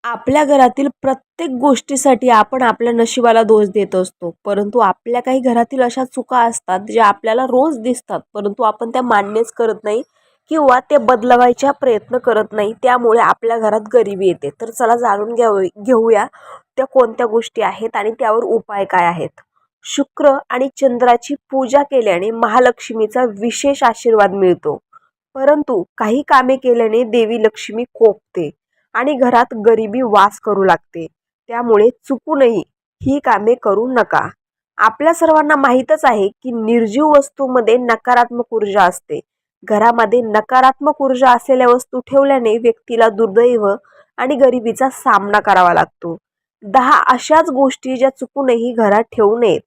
आपल्या घरातील प्रत्येक गोष्टीसाठी आपण आपल्या नशिबाला दोष देत असतो, परंतु आपल्या काही घरातील अशा चुका असतात ज्या आपल्याला रोज दिसतात, परंतु आपण त्या मान्यच करत नाही किंवा ते बदलवायचा प्रयत्न करत नाही. त्यामुळे आपल्या घरात गरिबी येते. तर चला जाणून घेऊया त्या कोणत्या गोष्टी आहेत आणि त्यावर उपाय काय आहेत. शुक्र आणि चंद्राची पूजा केल्याने महालक्ष्मीचा विशेष आशीर्वाद मिळतो. परंतु काही कामे केल्याने देवी लक्ष्मी कोपते आणि घरात गरिबी वास करू लागते. त्यामुळे चुकूनही ही कामे करू नका. आपल्या सर्वांना माहीतच आहे की निर्जीव वस्तूमध्ये नकारात्मक ऊर्जा असते. घरामध्ये नकारात्मक ऊर्जा असलेल्या वस्तू ठेवल्याने व्यक्तीला दुर्दैव आणि गरिबीचा सामना करावा लागतो. 10 अशाच गोष्टी ज्या चुकूनही घरात ठेवू नयेत.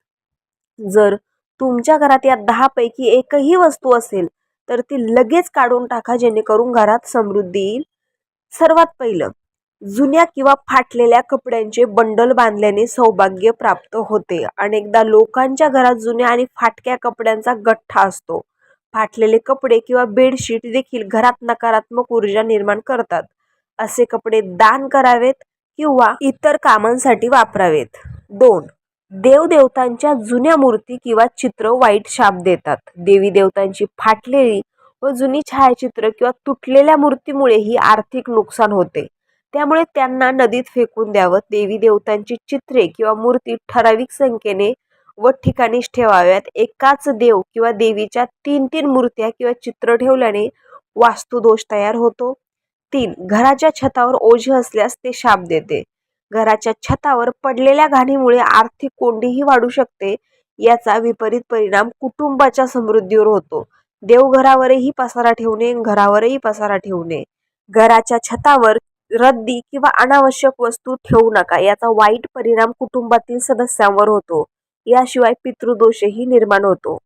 जर तुमच्या घरात या 10 पैकी एकही वस्तू असेल तर ती लगेच काढून टाका, जेणेकरून घरात समृद्धी येईल. सर्वात पहिलं, जुन्या किंवा फाटलेल्या कपड्यांचे बंडल बांधल्याने सौभाग्य प्राप्त होते. अनेकदा लोकांच्या घरात जुन्या आणि फाटक्या कपड्यांचा गठ्ठा असतो. फाटलेले कपडे किंवा बेडशीट देखील घरात नकारात्मक ऊर्जा निर्माण करतात. असे कपडे दान करावेत किंवा इतर कामांसाठी वापरावेत. 2. देवदेवतांच्या जुन्या मूर्ती किंवा चित्र वाईट शाप देतात. देवी देवतांची फाटलेली व जुनी छायाचित्र किंवा तुटलेल्या मूर्तीमुळेही आर्थिक नुकसान होते. त्यामुळे त्यांना नदीत फेकून द्यावं. देवी देवतांची चित्रे किंवा मूर्ती ठराविक संख्येने व ठिकाणीच ठेवाव्यात. एकाच देव किंवा देवीच्या 3-3 मूर्त्या किंवा चित्र ठेवल्याने वास्तुदोष तयार होतो. 3. घराच्या छतावर ओझे असल्यास ते शाप देते. घराच्या छतावर पडलेल्या घाणीमुळे आर्थिक कोंडीही वाढू शकते. याचा विपरीत परिणाम कुटुंबाच्या समृद्धीवर होतो. देवघरावरही पसारा ठेवणे, घरावरही पसारा ठेवणे. घराच्या छतावर रद्दी किंवा अनावश्यक वस्तू ठेवू नका. याचा वाईट परिणाम कुटुंबातील सदस्यांवर होतो. याशिवाय पितृदोषही निर्माण होतो.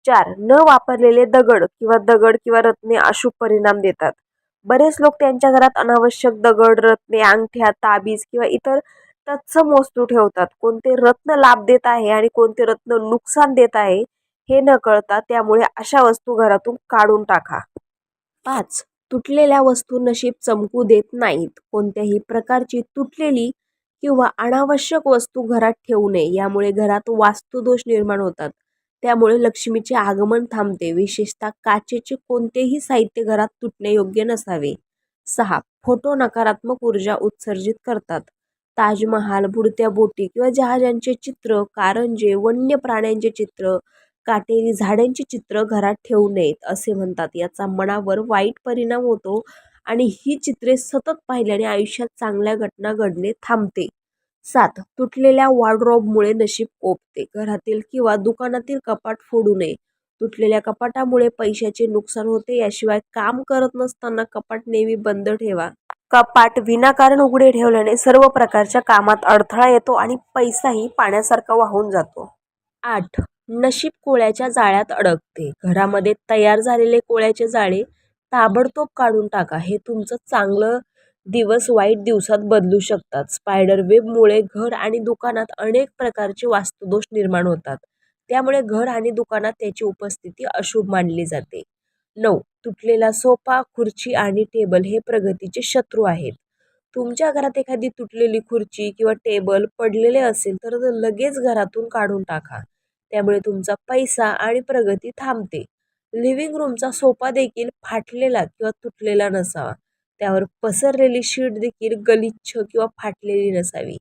4. न वापरलेले दगड किंवा रत्ने अशुभ परिणाम देतात. बरेच लोक त्यांच्या घरात अनावश्यक दगड, रत्ने, अंगठ्या, ताबीज किंवा इतर तत्सम वस्तू ठेवतात. कोणते रत्न लाभ देत आहे आणि कोणते रत्न नुकसान देत आहे हे न कळता त्यामुळे अशा वस्तू घरातून काढून टाका. 5. तुटलेल्या वस्तू नशीब चमकू देत नाहीत. कोणत्याही प्रकारची तुटलेली किंवा अनावश्यक वस्तू घरात ठेवू नये. यामुळे घरात वास्तुदोष निर्माण होतात. त्यामुळे लक्ष्मीचे आगमन थांबते. विशेषतः काचेचे कोणतेही साहित्य घरात तुटणे योग्य नसावे. 6. फोटो नकारात्मक ऊर्जा उत्सर्जित करतात. ताजमहाल, बुडत्या बोटी किंवा जहाजांचे चित्र, कारंजे, वन्य प्राण्यांचे चित्र, काटेरी झाडांची चित्र घरात ठेवू नयेत असे म्हणतात. याचा मनावर वाईट परिणाम होतो आणि ही चित्रे सतत पाहिल्याने आयुष्यात चांगल्या घटना घडणे थांबते. 7. तुटलेल्या वॉर्डरोबमुळे नशीब कोपते. घरातील किंवा दुकानातील कपाट फोडू नये. तुटलेल्या कपाटामुळे पैशाचे नुकसान होते. याशिवाय काम करत नसताना कपाट नेहमी बंद ठेवा. कपाट विनाकारण उघडे ठेवल्याने सर्व प्रकारच्या कामात अडथळा येतो आणि पैसाही पाण्यासारखा वाहून जातो. 8. नशीब कोळ्याच्या जाळ्यात अडकते. घरामध्ये तयार झालेले कोळ्याचे जाळे ताबडतोब काढून टाका. हे तुमचं चांगलं दिवस वाईट दिवसात बदलू शकतात. स्पायडर वेबमुळे घर आणि दुकानात अनेक प्रकारचे वास्तुदोष निर्माण होतात. त्यामुळे घर आणि दुकानात त्याची उपस्थिती अशुभ मानली जाते. 9. तुटलेला सोफा, खुर्ची आणि टेबल हे प्रगतीचे शत्रू आहेत. तुमच्या घरात एखादी तुटलेली खुर्ची किंवा टेबल पडलेले असेल तर लगेच घरातून काढून टाका. त्यामुळे तुमचा पैसा आणि प्रगती थांबते. लिव्हिंग रूमचा सोफा देखील फाटलेला किंवा तुटलेला नसावा. त्यावर पसरलेली शीट देखील गलिच्छ किंवा फाटलेली नसावी.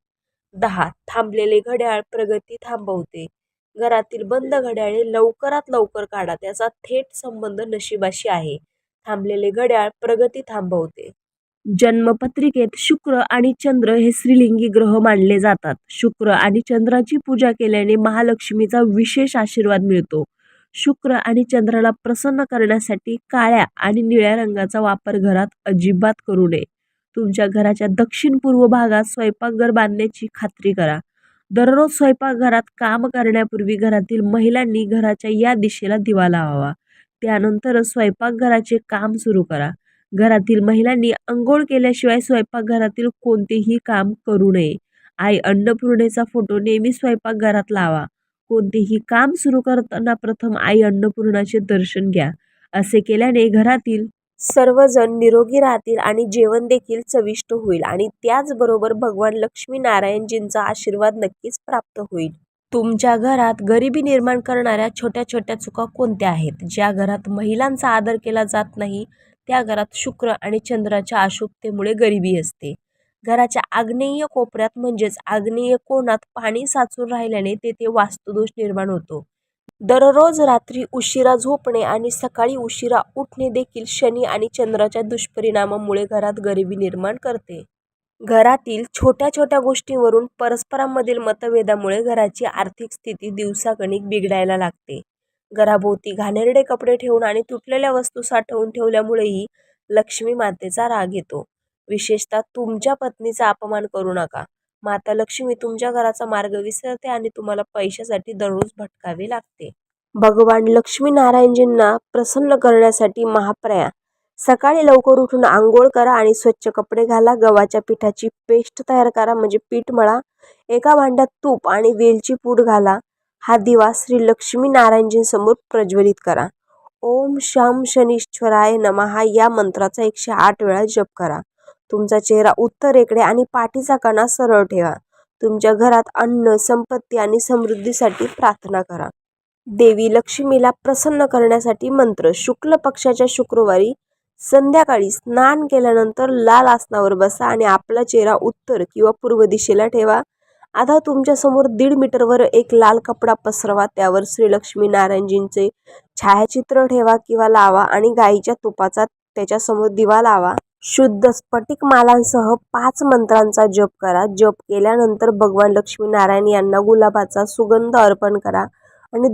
10. थांबलेले घड्याळ प्रगती थांबवते. घरातील बंद घड्याळे लवकरात लवकर काढा. त्याचा थेट संबंध नशिबाशी आहे. थांबलेले घड्याळ प्रगती थांबवते. जन्मपत्रिकेत शुक्र आणि चंद्र हे स्त्रीलिंगी ग्रह मानले जातात. शुक्र आणि चंद्राची पूजा केल्याने महालक्ष्मीचा विशेष आशीर्वाद मिळतो. शुक्र आणि चंद्राला प्रसन्न करण्यासाठी काळ्या आणि निळ्या रंगाचा वापर घरात अजिबात करू नये. तुमच्या घराच्या दक्षिण पूर्व भागात स्वयंपाकघर बांधण्याची खात्री करा. दररोज स्वयंपाकघरात काम करण्यापूर्वी घरातील महिलांनी घराच्या या दिशेला दिवा लावावा. त्यानंतरच स्वयंपाकघराचे काम सुरू करा. घरातील महिलांनी अंघोळ केल्याशिवाय स्वयंपाकघरातील कोणतेही काम करू नये. आई अन्नपूर्णेचा फोटो नेहमी स्वयंपाकघरात लावा. कोणतेही काम सुरू करताना प्रथम आई अन्नपूर्णाचे दर्शन घ्या. असे केल्याने घरातील सर्वजण निरोगी राहतील आणि जेवण देखील चविष्ट होईल आणि त्याचबरोबर भगवान लक्ष्मी नारायणजींचा आशीर्वाद नक्कीच प्राप्त होईल. तुमच्या घरात गरिबी निर्माण करणाऱ्या छोट्या छोट्या चुका कोणत्या आहेत? ज्या घरात महिलांचा आदर केला जात नाही त्या घरात शुक्र आणि चंद्राच्या अशुभतेमुळे गरिबी असते. घराच्या आग्नेय कोपऱ्यात म्हणजेच आग्नेय कोणात पाणी साचून राहिल्याने तेथे वास्तुदोष निर्माण होतो. दररोज रात्री उशिरा झोपणे आणि सकाळी उशिरा उठणे देखील शनी आणि चंद्राच्या दुष्परिणामामुळे घरात गरिबी निर्माण करते. घरातील छोट्या छोट्या गोष्टींवरून परस्परांमधील मतभेदामुळे घराची आर्थिक स्थिती दिवसागणिक बिघडायला लागते. घराभोवती घाणेरडे कपडे ठेवून आणि तुटलेल्या वस्तू साठवून ठेवल्यामुळेही लक्ष्मी मातेचा राग येतो. विशेषतः तुमच्या पत्नीचा अपमान करू नका. माता लक्ष्मी तुमच्या घराचा मार्ग विसरते आणि तुम्हाला पैशासाठी दररोज भटकावे लागते. भगवान लक्ष्मीनारायणजींना प्रसन्न करण्यासाठी महाप्रया. सकाळी लवकर उठून आंघोळ करा आणि स्वच्छ कपडे घाला. गव्हाच्या पिठाची पेस्ट तयार करा म्हणजे पीठ मळा. एका भांड्यात तूप आणि वेलची पूड घाला. हा दिवा श्री लक्ष्मी नारायणजींसमोर प्रज्वलित करा. ओम शम शनीश्वराय नमः या मंत्राचा 108 वेळा जप करा. तुमचा चेहरा उत्तरेकडे आणि पाठीचा कणा सरळ ठेवा. तुमच्या घरात अन्न, संपत्ती आणि समृद्धीसाठी प्रार्थना करा. देवी लक्ष्मीला प्रसन्न करण्यासाठी मंत्र. शुक्ल पक्षाच्या शुक्रवारी संध्याकाळी स्नान केल्यानंतर लाल आसनावर बसा आणि आपला चेहरा उत्तर किंवा पूर्व दिशेला ठेवा. आता तुमच्या समोर 1.5 मीटरवर एक लाल कपडा पसरवा. त्यावर श्री लक्ष्मी नारायणजींचे छायाचित्र ठेवा किंवा लावा आणि गाईच्या तुपाचा त्याच्यासमोर दिवा लावा. शुद्ध स्फटिक मालांसह 5 मंत्रांचा जप करा. जप केल्यानंतर भगवान लक्ष्मी नारायण यांना गुलाबाचा सुगंध अर्पण करा आणि